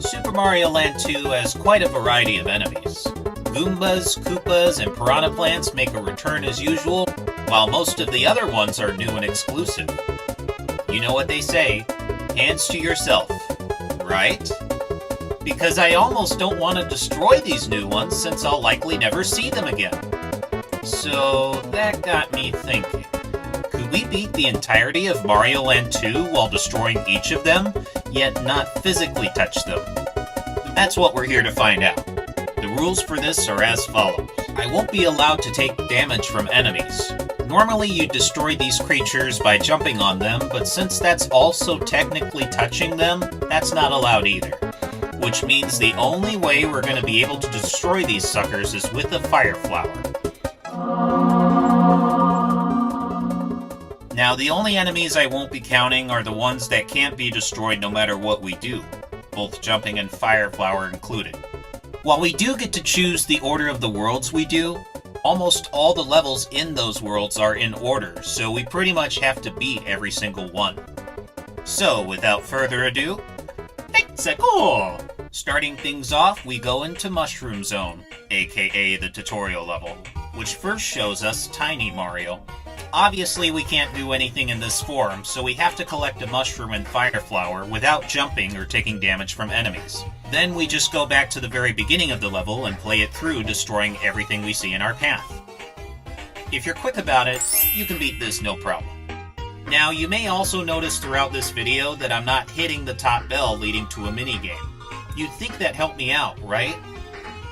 Super Mario Land 2 has quite a variety of enemies. Goombas, Koopas, and Piranha Plants make a return as usual, while most of the other ones are new and exclusive. You know what they say, hands to yourself, right? Because I almost don't want to destroy these new ones since I'll likely never see them again. So that got me thinking. Could we beat the entirety of Mario Land 2 while destroying each of them, yet not physically touch them? That's what we're here to find out. The rules for this are as follows. I won't be allowed to take damage from enemies. Normally you destroy these creatures by jumping on them, but since that's also technically touching them, that's not allowed either. Which means the only way we're going to be able to destroy these suckers is with a fire flower. Now, the only enemies I won't be counting are the ones that can't be destroyed no matter what we do, both jumping and fire flower included. While we do get to choose the order of the worlds we do, almost all the levels in those worlds are in order, so we pretty much have to beat every single one. So, without further ado, let's go! Starting things off, we go into Mushroom Zone, aka the tutorial level, which first shows us Tiny Mario. Obviously, we can't do anything in this form, so we have to collect a mushroom and fire flower without jumping or taking damage from enemies. Then we just go back to the very beginning of the level and play it through, destroying everything we see in our path. If you're quick about it, you can beat this no problem. Now, you may also notice throughout this video that I'm not hitting the top bell leading to a minigame. You'd think that helped me out, right?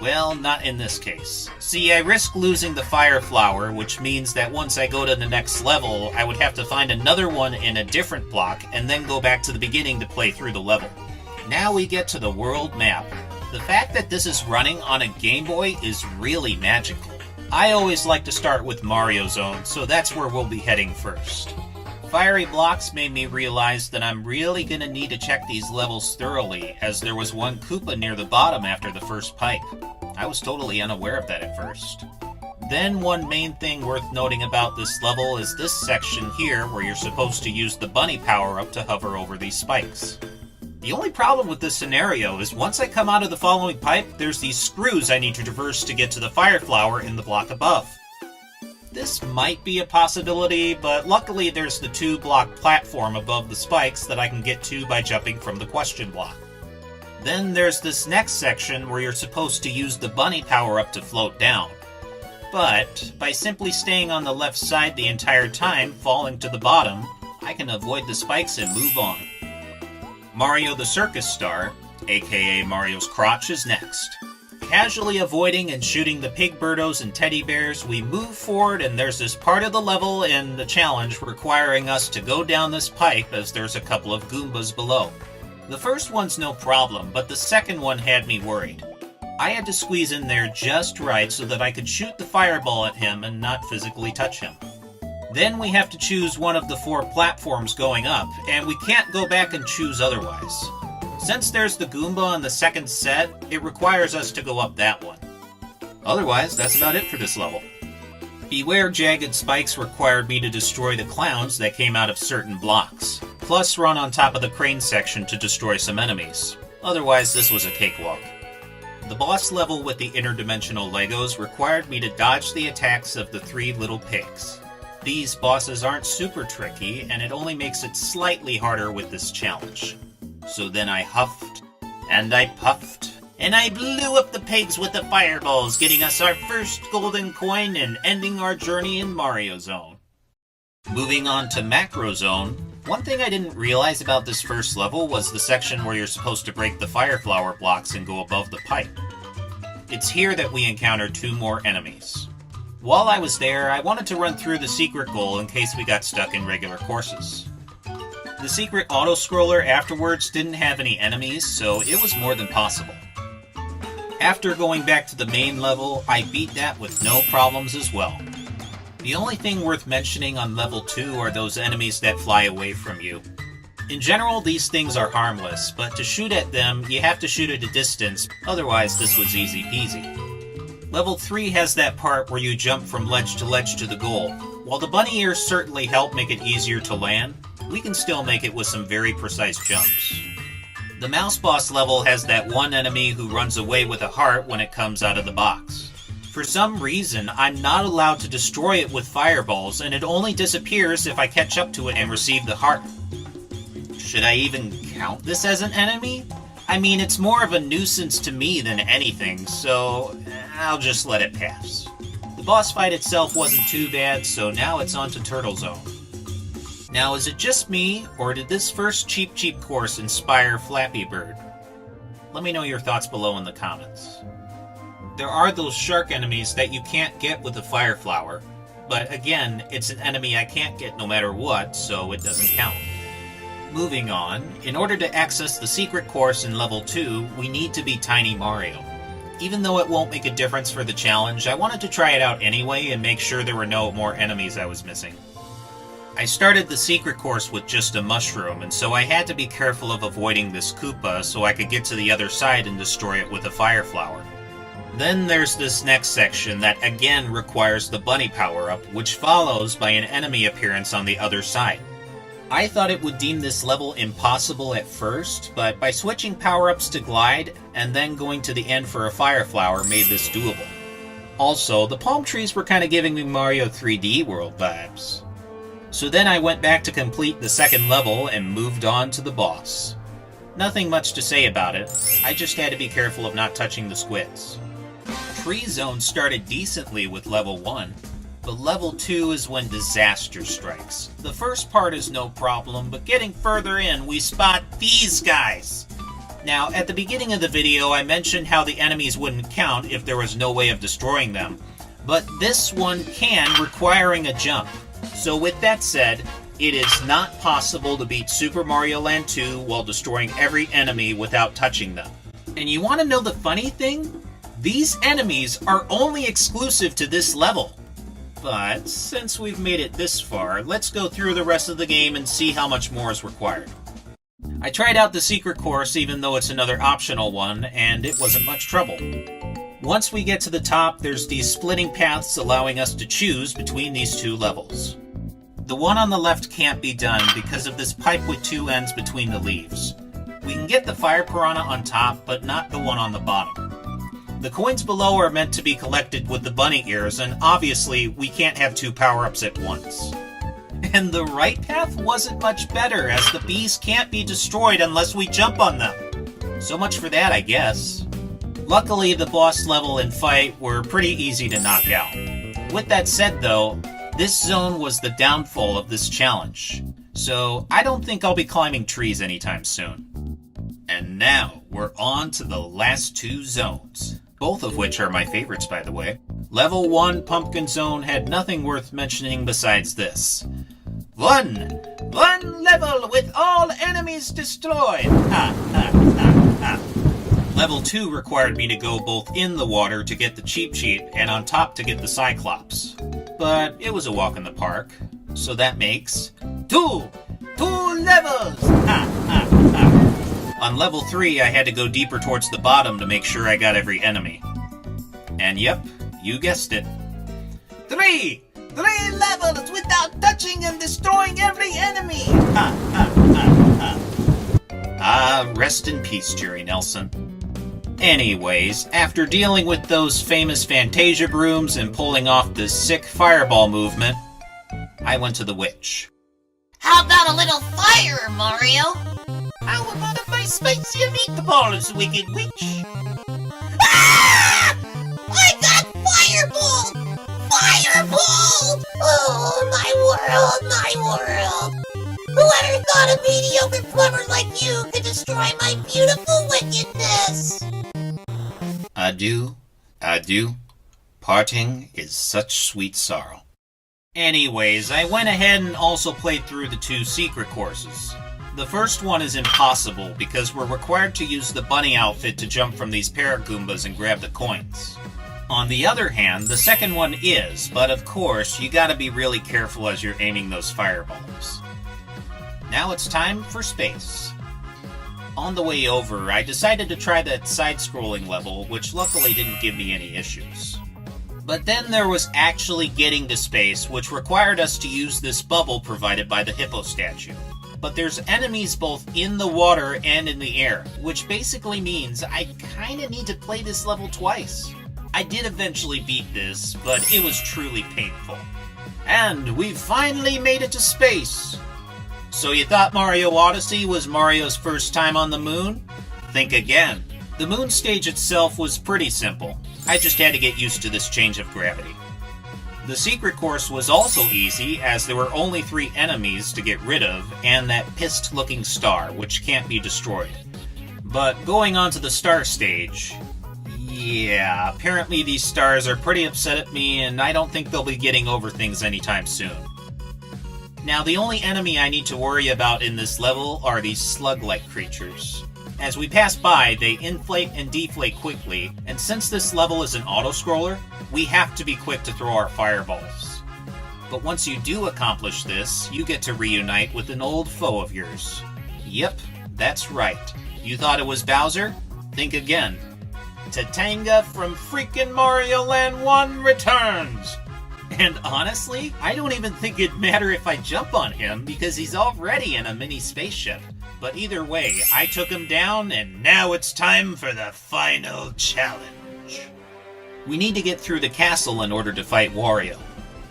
Well, not in this case. See, I risk losing the fire flower, which means that once I go to the next level, I would have to find another one in a different block, and then go back to the beginning to play through the level. Now we get to the world map. The fact that this is running on a Game Boy is really magical. I always like to start with Mario Zone, so that's where we'll be heading first. Fiery blocks made me realize that I'm really gonna need to check these levels thoroughly, as there was one Koopa near the bottom after the first pipe. I was totally unaware of that at first. Then one main thing worth noting about this level is this section here where you're supposed to use the bunny power-up to hover over these spikes. The only problem with this scenario is once I come out of the following pipe, there's these screws I need to traverse to get to the fire flower in the block above. This might be a possibility, but luckily there's the 2-block platform above the spikes that I can get to by jumping from the question block. Then there's this next section where you're supposed to use the bunny power-up to float down. But by simply staying on the left side the entire time, falling to the bottom, I can avoid the spikes and move on. Mario the Circus Star, aka Mario's Crotch, is next. Casually avoiding and shooting the pig birdos and teddy bears, we move forward, and there's this part of the level in the challenge requiring us to go down this pipe as there's a couple of Goombas below. The first one's no problem, but the second one had me worried. I had to squeeze in there just right so that I could shoot the fireball at him and not physically touch him. Then we have to choose one of the 4 platforms going up, and we can't go back and choose otherwise. Since there's the Goomba on the second set, it requires us to go up that one. Otherwise, that's about it for this level. Beware Jagged Spikes required me to destroy the clowns that came out of certain blocks, plus run on top of the crane section to destroy some enemies. Otherwise, this was a cakewalk. The boss level with the interdimensional Legos required me to dodge the attacks of the 3 little pigs. These bosses aren't super tricky, and it only makes it slightly harder with this challenge. So then I huffed, and I puffed, and I blew up the pigs with the fireballs, getting us our first golden coin and ending our journey in Mario Zone. Moving on to Macro Zone, one thing I didn't realize about this first level was the section where you're supposed to break the fire flower blocks and go above the pipe. It's here that we encounter 2 more enemies. While I was there, I wanted to run through the secret goal in case we got stuck in regular courses. The secret auto-scroller afterwards didn't have any enemies, so it was more than possible. After going back to the main level, I beat that with no problems as well. The only thing worth mentioning on level 2 are those enemies that fly away from you. In general, these things are harmless, but to shoot at them, you have to shoot at a distance, otherwise this was easy peasy. Level 3 has that part where you jump from ledge to the goal. While the bunny ears certainly help make it easier to land, we can still make it with some very precise jumps. The mouse boss level has that one enemy who runs away with a heart when it comes out of the box. For some reason, I'm not allowed to destroy it with fireballs, and it only disappears if I catch up to it and receive the heart. Should I even count this as an enemy? I mean, it's more of a nuisance to me than anything, so I'll just let it pass. The boss fight itself wasn't too bad, so now it's on to Turtle Zone. Now, is it just me, or did this first Cheep course inspire Flappy Bird? Let me know your thoughts below in the comments. There are those shark enemies that you can't get with the Fire Flower, but again, it's an enemy I can't get no matter what, so it doesn't count. Moving on, in order to access the secret course in level 2, we need to be Tiny Mario. Even though it won't make a difference for the challenge, I wanted to try it out anyway and make sure there were no more enemies I was missing. I started the secret course with just a mushroom, and so I had to be careful of avoiding this Koopa so I could get to the other side and destroy it with a Fire Flower. Then there's this next section that again requires the bunny power-up, which follows by an enemy appearance on the other side. I thought it would deem this level impossible at first, but by switching power-ups to Glide and then going to the end for a Fire Flower made this doable. Also, the palm trees were kind of giving me Mario 3D World vibes. So then I went back to complete the second level and moved on to the boss. Nothing much to say about it, I just had to be careful of not touching the squids. Tree Zone started decently with level 1, but level 2 is when disaster strikes. The first part is no problem, but getting further in, we spot these guys! Now, at the beginning of the video, I mentioned how the enemies wouldn't count if there was no way of destroying them, but this one can, requiring a jump. So with that said, it is not possible to beat Super Mario Land 2 while destroying every enemy without touching them. And you want to know the funny thing? These enemies are only exclusive to this level. But since we've made it this far, let's go through the rest of the game and see how much more is required. I tried out the secret course even though it's another optional one, and it wasn't much trouble. Once we get to the top, there's these splitting paths allowing us to choose between these two levels. The one on the left can't be done because of this pipe with two ends between the leaves. We can get the fire piranha on top, but not the one on the bottom. The coins below are meant to be collected with the bunny ears, and obviously we can't have two power-ups at once. And the right path wasn't much better, as the bees can't be destroyed unless we jump on them. So much for that, I guess. Luckily, the boss level and fight were pretty easy to knock out. With that said though, this zone was the downfall of this challenge, so I don't think I'll be climbing trees anytime soon. And now, we're on to the last two zones, both of which are my favorites by the way. Level 1 Pumpkin Zone had nothing worth mentioning besides this. One level with all enemies destroyed! Ha ha ha ha. Level 2 required me to go both in the water to get the Cheep and on top to get the Cyclops. But it was a walk in the park, so that makes two levels! Ha ha ha. On level 3, I had to go deeper towards the bottom to make sure I got every enemy. And yep, you guessed it. Three levels without touching and destroying every enemy! Ha ha ha ha. Ah, rest in peace, Jerry Nelson. Anyways, after dealing with those famous Fantasia brooms and pulling off the sick fireball movement, I went to the witch. How about a little fire, Mario? How about if I spice your meatballs, wicked witch? Ah! I got fireballed! Fireballed! Oh, my world! Whoever thought a mediocre plumber like you could destroy my beautiful wickedness? Adieu. Parting is such sweet sorrow. Anyways, I went ahead and also played through the two secret courses. The first one is impossible because we're required to use the bunny outfit to jump from these Paragoombas and grab the coins. On the other hand, the second one is, but of course, you gotta be really careful as you're aiming those fireballs. Now it's time for space. On the way over, I decided to try that side-scrolling level, which luckily didn't give me any issues. But then there was actually getting to space, which required us to use this bubble provided by the hippo statue. but there's enemies both in the water and in the air, which basically means I kinda need to play this level twice. I did eventually beat this, but it was truly painful. And we've finally made it to space! So you thought Mario Odyssey was Mario's first time on the moon? Think again. The moon stage itself was pretty simple. I just had to get used to this change of gravity. The secret course was also easy, as there were only 3 enemies to get rid of, and that pissed-looking star, which can't be destroyed. But going on to the star stage... yeah, apparently these stars are pretty upset at me, and I don't think they'll be getting over things anytime soon. Now, the only enemy I need to worry about in this level are these slug-like creatures. As we pass by, they inflate and deflate quickly, and since this level is an auto-scroller, we have to be quick to throw our fireballs. But once you do accomplish this, you get to reunite with an old foe of yours. Yep, that's right. You thought it was Bowser? Think again. Tatanga from freaking Mario Land 1 returns! And honestly, I don't even think it'd matter if I jump on him, because he's already in a mini spaceship. But either way, I took him down, and now it's time for the final challenge. We need to get through the castle in order to fight Wario.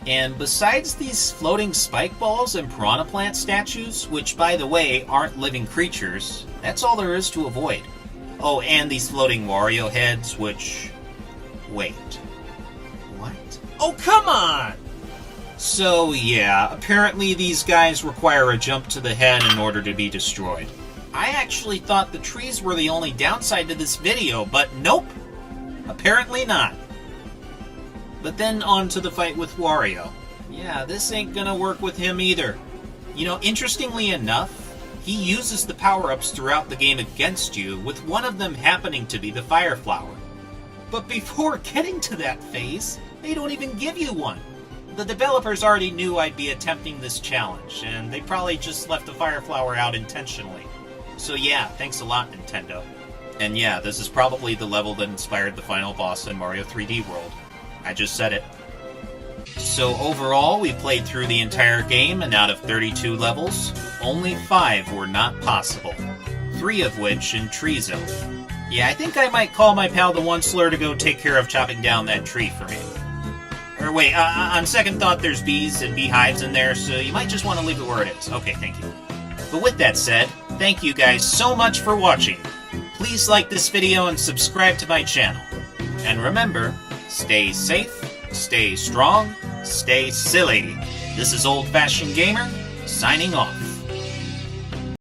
And besides these floating spike balls and piranha plant statues, which by the way aren't living creatures, that's all there is to avoid. Oh, and these floating Wario heads, which... wait. What? Oh, come on! So, yeah, apparently these guys require a jump to the head in order to be destroyed. I actually thought the trees were the only downside to this video, but nope! Apparently not. But then on to the fight with Wario. Yeah, this ain't gonna work with him either. You know, interestingly enough, he uses the power-ups throughout the game against you, with one of them happening to be the Fire Flower. But before getting to that phase, they don't even give you one. The developers already knew I'd be attempting this challenge, and they probably just left the Fire Flower out intentionally. So yeah, thanks a lot, Nintendo. And yeah, this is probably the level that inspired the final boss in Mario 3D World. I just said it. So overall, we played through the entire game, and out of 32 levels, only 5 were not possible. 3 of which in Tree Zone. Yeah, I think I might call my pal the One Slur to go take care of chopping down that tree for me. Or wait, on second thought, there's bees and beehives in there, so you might just want to leave it where it is. Okay, thank you. But with that said, thank you guys so much for watching. Please like this video and subscribe to my channel. And remember, stay safe, stay strong, stay silly. This is Old Fashioned Gamer, signing off.